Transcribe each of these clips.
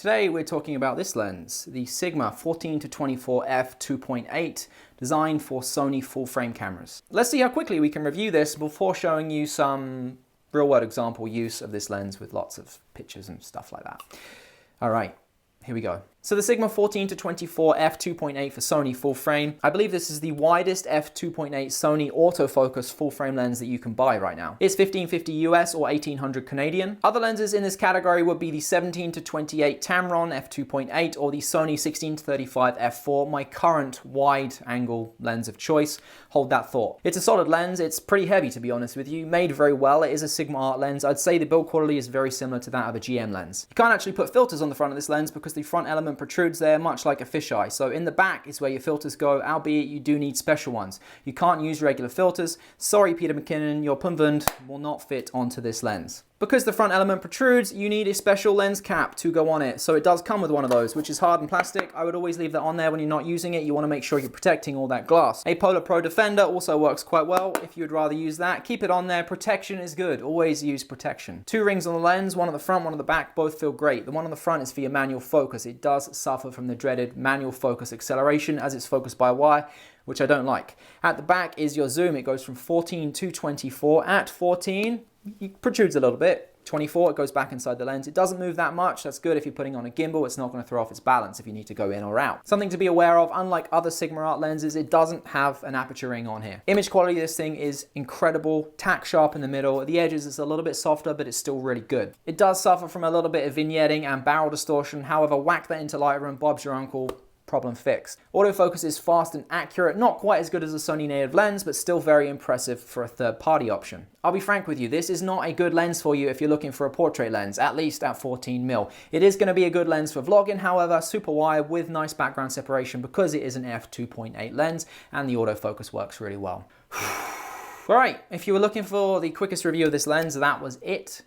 Today we're talking about this lens, the Sigma 14-24 F2.8, designed for Sony full-frame cameras. Let's see how quickly we can review this before showing you some real-world example use of this lens with lots of pictures and stuff like that. All right, here we go. So the Sigma 14-24 F2.8 for Sony full frame. I believe this is the widest F2.8 Sony autofocus full frame lens that you can buy right now. It's 1550 US or 1800 Canadian. Other lenses in this category would be the 17-28 Tamron F2.8 or the Sony 16-35 F4, my current wide angle lens of choice. Hold that thought. It's a solid lens. It's pretty heavy, to be honest with you. Made very well. It is a Sigma art lens. I'd say the build quality is very similar to that of a GM lens. You can't actually put filters on the front of this lens because the front element protrudes there much like a fisheye. So in the back is where your filters go, albeit you do need special ones. You can't use regular filters. Sorry, Peter McKinnon, your punvund will not fit onto this lens. Because the front element protrudes, you need a special lens cap to go on it. So it does come with one of those, which is hard and plastic. I would always leave that on there when you're not using it. You want to make sure you're protecting all that glass. A Polar Pro Defender also works quite well. If you would rather use that, keep it on there. Protection is good. Always use protection. Two rings on the lens, one at the front, one at the back, both feel great. The one on the front is for your manual focus. It does suffer from the dreaded manual focus acceleration as it's focused by wire, which I don't like. At the back is your zoom. It goes from 14 to 24. At 14, it protrudes a little bit. 24, it goes back inside the lens. It doesn't move that much. That's good if you're putting on a gimbal. It's not going to throw off its balance if you need to go in or out. Something to be aware of, unlike other Sigma art lenses, it doesn't have an aperture ring on here. Image quality of this thing is incredible. Tack sharp in the middle. At the edges, it's a little bit softer, but it's still really good. It does suffer from a little bit of vignetting and barrel distortion. However, whack that into Lightroom, Bob's your uncle. Problem fixed. Autofocus is fast and accurate, not quite as good as a Sony native lens, but still very impressive for a third-party option. I'll be frank with you, this is not a good lens for you if you're looking for a portrait lens, at least at 14mm. It is going to be a good lens for vlogging, however, super wide with nice background separation because it is an f2.8 lens and the autofocus works really well. Alright, if you were looking for the quickest review of this lens, that was it.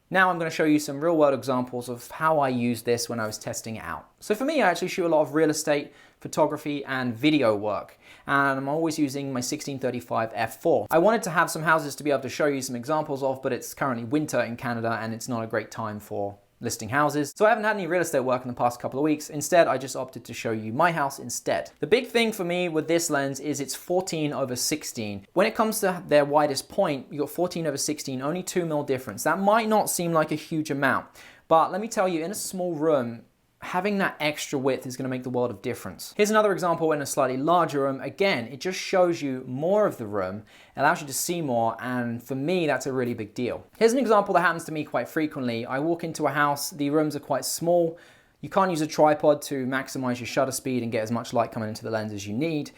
Now I'm going to show you some real-world examples of how I used this when I was testing it out. So for me, I actually shoot a lot of real estate, photography, and video work. And I'm always using my 16-35 f4. I wanted to have some houses to be able to show you some examples of, but it's currently winter in Canada and it's not a great time for listing houses. So I haven't had any real estate work in the past couple of weeks. Instead, I just opted to show you my house instead. The big thing for me with this lens is it's 14/16. When it comes to their widest point, you got 14/16, only 2mm difference. That might not seem like a huge amount, but let me tell you, in a small room, having that extra width is going to make the world of difference. Here's another example in a slightly larger room. Again, it just shows you more of the room, allows you to see more, and for me, that's a really big deal. Here's an example that happens to me quite frequently. I walk into a house, the rooms are quite small. You can't use a tripod to maximize your shutter speed and get as much light coming into the lens as you need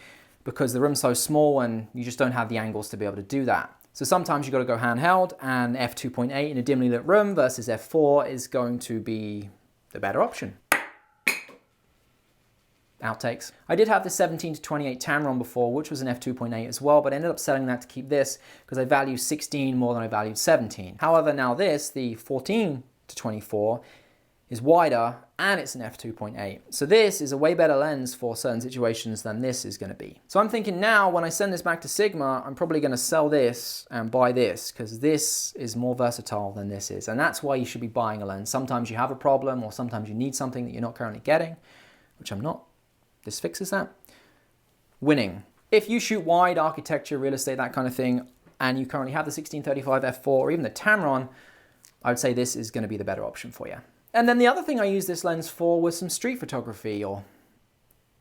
because the room's so small and you just don't have the angles to be able to do that. So sometimes you've got to go handheld, and f2.8 in a dimly lit room versus f4 is going to be the better option. Outtakes. I did have the 17-28 Tamron before, which was an f2.8 as well, but I ended up selling that to keep this because I value 16 more than I valued 17. However, now this, the 14-24, is wider and it's an f2.8. So this is a way better lens for certain situations than this is going to be. So I'm thinking now when I send this back to Sigma, I'm probably going to sell this and buy this because this is more versatile than this is. And that's why you should be buying a lens. Sometimes you have a problem or sometimes you need something that you're not currently getting, which I'm not. This fixes that. Winning. If you shoot wide, architecture, real estate, that kind of thing, and you currently have the 16-35 f4 or even the Tamron, I would say this is going to be the better option for you. And then the other thing I used this lens for was some street photography, or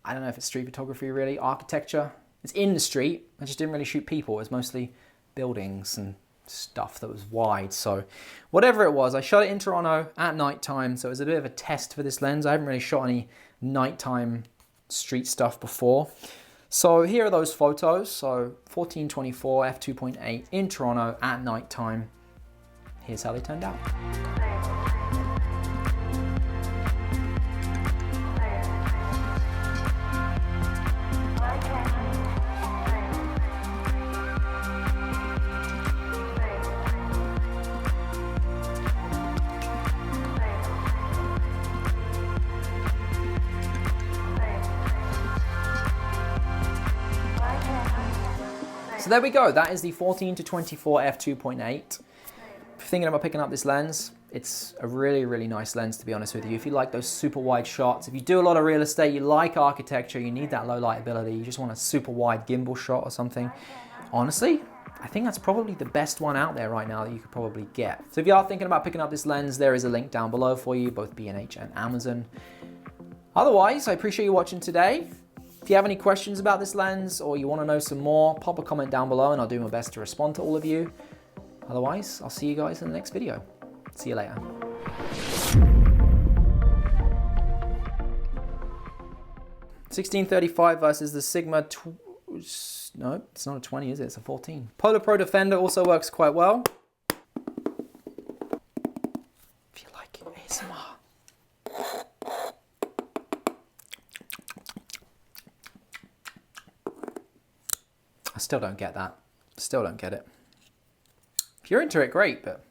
I don't know if it's street photography really, architecture. It's in the street. I just didn't really shoot people. It was mostly buildings and stuff that was wide. So whatever it was, I shot it in Toronto at nighttime. So it was a bit of a test for this lens. I haven't really shot any nighttime street stuff before. So here are those photos. So 14-24 f2.8 in Toronto at night time. Here's how they turned out. So there we go, that is the 14-24 f2.8. If you're thinking about picking up this lens, It's a really, really nice lens, to be honest with you. If you like those super wide shots, if you do a lot of real estate, you like architecture, you need that low light ability, you just want a super wide gimbal shot or something, honestly, I think that's probably the best one out there right now that you could probably get. So if you are thinking about picking up this lens, there is a link down below for you, both B&H and Amazon. Otherwise, I appreciate you watching today. If you have any questions about this lens or you want to know some more, pop a comment down below and I'll do my best to respond to all of you. Otherwise, I'll see you guys in the next video. See you later. (1635) versus the Sigma. No, it's not a 20, is it? It's a 14. Polar Pro Defender also works quite well. If you like ASMR. I still don't get that. Still don't get it. If you're into it, great, but